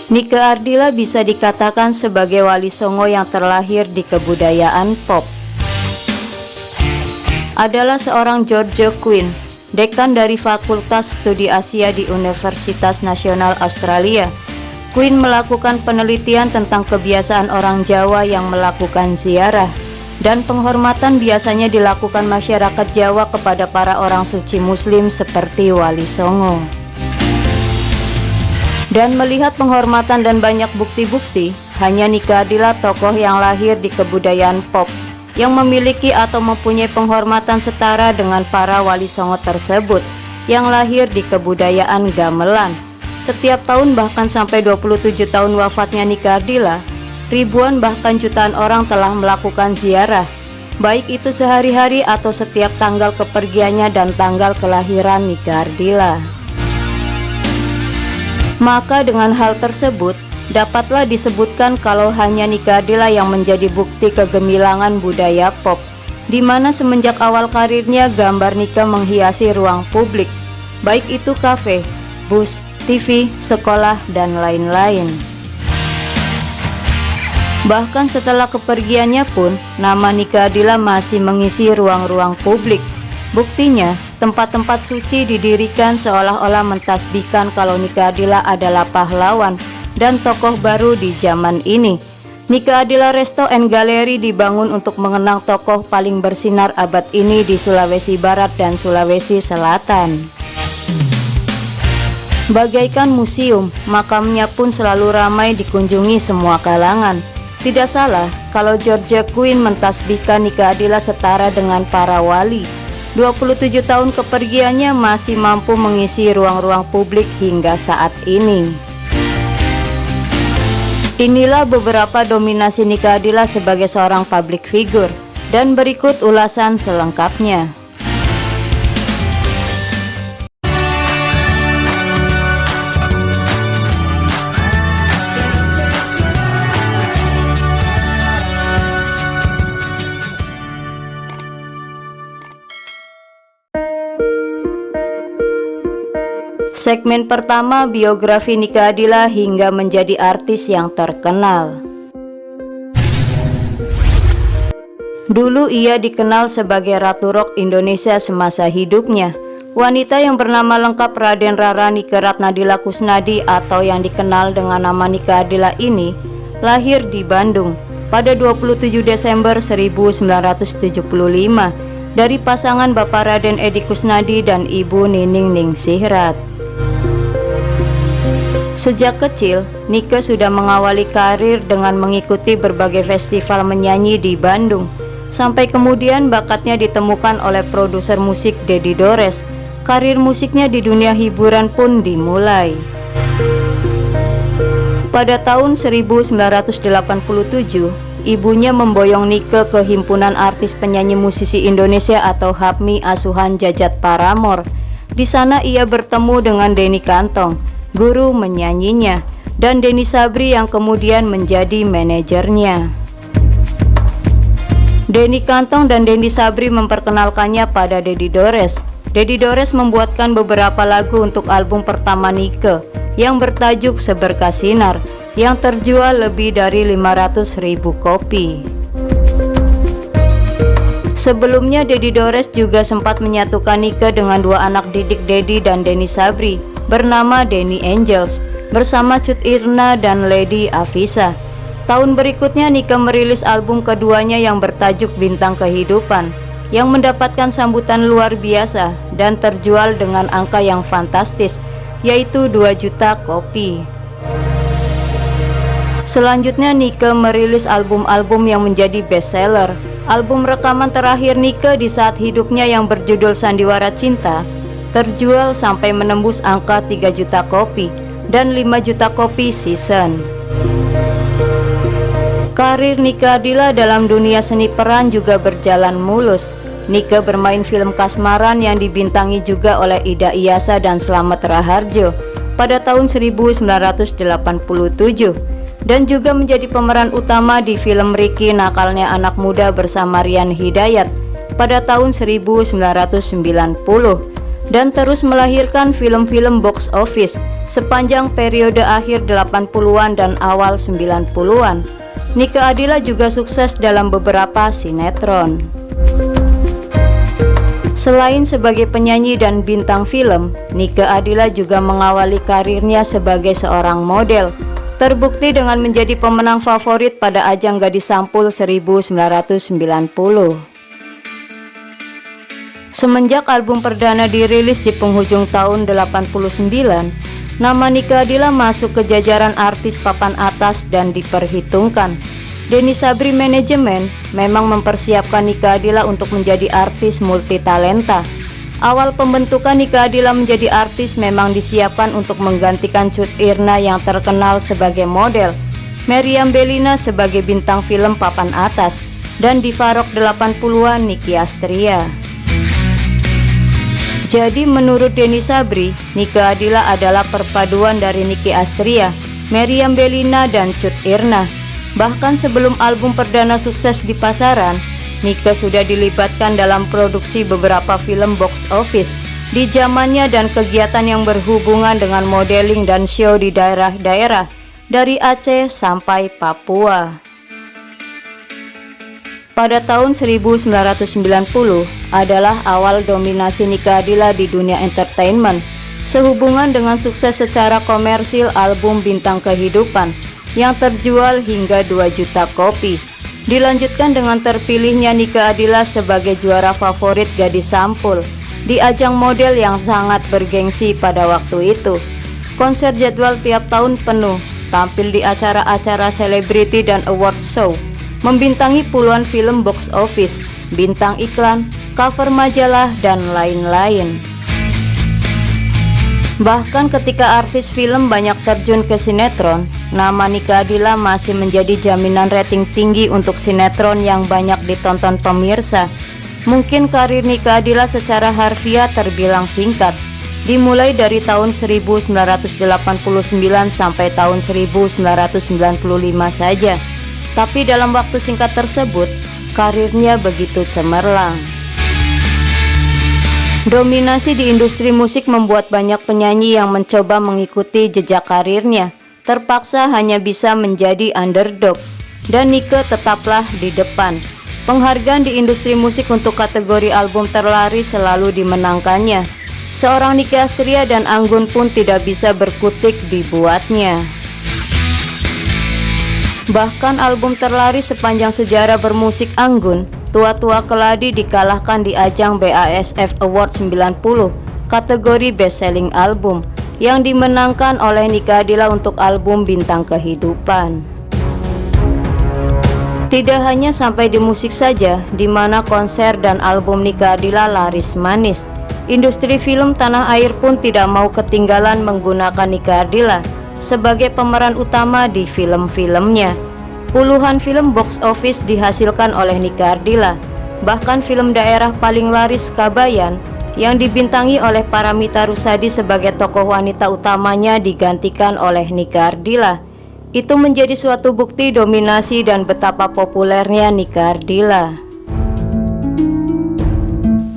Nike Ardilla bisa dikatakan sebagai wali songo yang terlahir di kebudayaan pop. Adalah seorang George Quinn, dekan dari Fakultas Studi Asia di Universitas Nasional Australia. Quinn melakukan penelitian tentang kebiasaan orang Jawa yang melakukan ziarah, dan penghormatan biasanya dilakukan masyarakat Jawa kepada para orang suci Muslim seperti Wali Songo. Dan melihat penghormatan dan banyak bukti-bukti, hanya Nike Ardilla tokoh yang lahir di kebudayaan pop yang memiliki atau mempunyai penghormatan setara dengan para wali songo tersebut yang lahir di kebudayaan gamelan. Setiap tahun bahkan sampai 27 tahun wafatnya Nike Ardilla, ribuan bahkan jutaan orang telah melakukan ziarah, baik itu sehari-hari atau setiap tanggal kepergiannya dan tanggal kelahiran Nike Ardilla. Maka dengan hal tersebut, dapatlah disebutkan kalau hanya Nike Ardilla yang menjadi bukti kegemilangan budaya pop, di mana semenjak awal karirnya gambar Nike menghiasi ruang publik, baik itu kafe, bus, TV, sekolah, dan lain-lain. Bahkan setelah kepergiannya pun, nama Nike Ardilla masih mengisi ruang-ruang publik. Buktinya, tempat-tempat suci didirikan seolah-olah mentasbihkan kalau Nike Ardilla adalah pahlawan dan tokoh baru di zaman ini. Nike Ardilla Resto and Gallery dibangun untuk mengenang tokoh paling bersinar abad ini di Sulawesi Barat dan Sulawesi Selatan. Bagaikan museum, makamnya pun selalu ramai dikunjungi semua kalangan. Tidak salah kalau George Quinn mentasbihkan Nike Ardilla setara dengan para wali. 27 tahun kepergiannya masih mampu mengisi ruang-ruang publik hingga saat ini. Inilah beberapa dominasi Nike Ardilla sebagai seorang public figure, dan berikut ulasan selengkapnya. Segmen pertama, biografi Nike Ardilla hingga menjadi artis yang terkenal. Dulu ia dikenal sebagai Ratu Rock Indonesia semasa hidupnya. Wanita yang bernama lengkap Raden Rara Nike Ratnadilla Kusnadi atau yang dikenal dengan nama Nike Ardilla ini lahir di Bandung pada 27 Desember 1975 dari pasangan Bapak Raden Edi Kusnadi dan Ibu Nining Ningsihrat. Sejak kecil, Nike sudah mengawali karir dengan mengikuti berbagai festival menyanyi di Bandung, sampai kemudian bakatnya ditemukan oleh produser musik Dedi Dores. Karir musiknya di dunia hiburan pun dimulai. Pada tahun 1987, ibunya memboyong Nike ke Himpunan Artis Penyanyi Musisi Indonesia atau HAPMI asuhan Jajat Paramore. Di sana ia bertemu dengan Denny Kantong, guru menyanyinya, dan Denny Sabri yang kemudian menjadi manajernya. Denny Kantong dan Denny Sabri memperkenalkannya pada Dedi Dores. Dedi Dores membuatkan beberapa lagu untuk album pertama Nike yang bertajuk Seberkas Sinar, yang terjual lebih dari 500.000 kopi. Sebelumnya Dedi Dores juga sempat menyatukan Nike dengan dua anak didik Dedi dan Denny Sabri bernama Denny Angels bersama Cut Irna dan Lady Afisa. Tahun berikutnya Nike merilis album keduanya yang bertajuk Bintang Kehidupan yang mendapatkan sambutan luar biasa dan terjual dengan angka yang fantastis, yaitu 2 juta kopi. Selanjutnya Nike merilis album-album yang menjadi bestseller. Album rekaman terakhir Nike di saat hidupnya yang berjudul Sandiwara Cinta terjual sampai menembus angka 3 juta kopi dan 5 juta kopi season. Karir Nike Ardilla dalam dunia seni peran juga berjalan mulus. Nike bermain film kasmaran yang dibintangi juga oleh Ida Iyasa dan Slamet Raharjo pada tahun 1987, dan juga menjadi pemeran utama di film Ricky Nakalnya Anak Muda bersama Rian Hidayat pada tahun 1990. dan terus melahirkan film-film box office sepanjang periode akhir 80-an dan awal 90-an. Nike Ardilla juga sukses dalam beberapa sinetron. Selain sebagai penyanyi dan bintang film, Nike Ardilla juga mengawali karirnya sebagai seorang model. Terbukti dengan menjadi pemenang favorit pada ajang Gadis Sampul 1990. Semenjak album perdana dirilis di penghujung tahun 89, nama Nike Ardilla masuk ke jajaran artis papan atas dan diperhitungkan. Denny Sabri Manajemen memang mempersiapkan Nike Ardilla untuk menjadi artis multitalenta. Awal pembentukan Nike Ardilla menjadi artis memang disiapkan untuk menggantikan Cut Irna yang terkenal sebagai model, Meriam Bellina sebagai bintang film papan atas, dan di Rock 80-an Nicky Astria. Jadi menurut Denny Sabri, Nike Ardilla adalah perpaduan dari Nicky Astria, Meriam Bellina, dan Cut Irna. Bahkan sebelum album perdana sukses di pasaran, Nike sudah dilibatkan dalam produksi beberapa film box office di zamannya dan kegiatan yang berhubungan dengan modeling dan show di daerah-daerah dari Aceh sampai Papua. Pada tahun 1990 adalah awal dominasi Nike Ardilla di dunia entertainment, sehubungan dengan sukses secara komersil album Bintang Kehidupan yang terjual hingga 2 juta kopi. Dilanjutkan dengan terpilihnya Nike Ardilla sebagai juara favorit Gadis Sampul di ajang model yang sangat bergengsi pada waktu itu. Konser jadwal tiap tahun penuh, tampil di acara-acara selebriti dan award show, membintangi puluhan film box office, bintang iklan, cover majalah, dan lain-lain. Bahkan ketika artis film banyak terjun ke sinetron, nama Nike Ardilla masih menjadi jaminan rating tinggi untuk sinetron yang banyak ditonton pemirsa. Mungkin karir Nike Ardilla secara harfiah terbilang singkat, dimulai dari tahun 1989 sampai tahun 1995 saja. Tapi dalam waktu singkat tersebut, karirnya begitu cemerlang. Dominasi di industri musik membuat banyak penyanyi yang mencoba mengikuti jejak karirnya terpaksa hanya bisa menjadi underdog, dan Nike tetaplah di depan. Penghargaan di industri musik untuk kategori album terlaris selalu dimenangkannya. Seorang Nicky Astria dan Anggun pun tidak bisa berkutik dibuatnya. Bahkan album terlaris sepanjang sejarah bermusik Anggun, Tua-Tua Keladi, dikalahkan di ajang BASF Award 90 kategori Best Selling Album yang dimenangkan oleh Nike Ardilla untuk album Bintang Kehidupan. Tidak hanya sampai di musik saja, di mana konser dan album Nike Ardilla laris manis. Industri film tanah air pun tidak mau ketinggalan menggunakan Nike Ardilla sebagai pemeran utama di film-filmnya. Puluhan film box office dihasilkan oleh Nike Ardilla. Bahkan film daerah paling laris Kabayan yang dibintangi oleh Paramitha Rusady sebagai tokoh wanita utamanya digantikan oleh Nike Ardilla. Itu menjadi suatu bukti dominasi dan betapa populernya Nike Ardilla.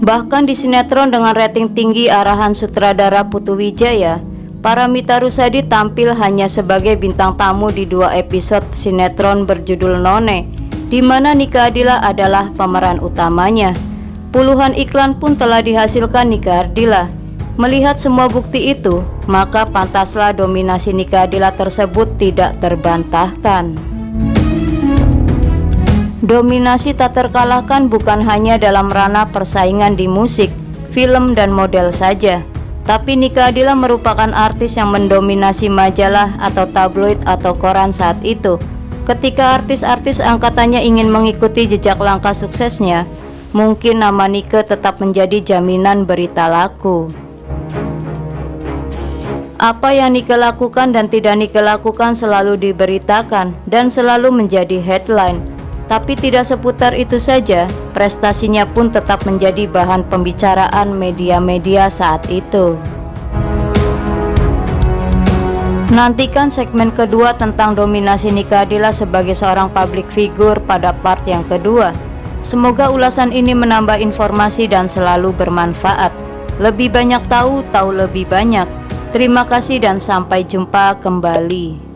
Bahkan di sinetron dengan rating tinggi arahan sutradara Putu Wijaya, Paramitha Rusady tampil hanya sebagai bintang tamu di 2 episode sinetron berjudul None, di mana Nike Ardilla adalah pemeran utamanya. Puluhan iklan pun telah dihasilkan Nike Ardilla. Melihat semua bukti itu, maka pantaslah dominasi Nike Ardilla tersebut tidak terbantahkan. Dominasi tak terkalahkan bukan hanya dalam ranah persaingan di musik, film, dan model saja. Tapi Nike Ardilla merupakan artis yang mendominasi majalah atau tabloid atau koran saat itu. Ketika artis-artis angkatannya ingin mengikuti jejak langkah suksesnya, mungkin nama Nike tetap menjadi jaminan berita laku. Apa yang Nike lakukan dan tidak Nike lakukan selalu diberitakan dan selalu menjadi headline. Tapi tidak seputar itu saja, prestasinya pun tetap menjadi bahan pembicaraan media-media saat itu. Nantikan segmen kedua tentang dominasi Nike Ardilla sebagai seorang public figure pada part yang kedua. Semoga ulasan ini menambah informasi dan selalu bermanfaat. Lebih banyak tahu, tahu lebih banyak. Terima kasih dan sampai jumpa kembali.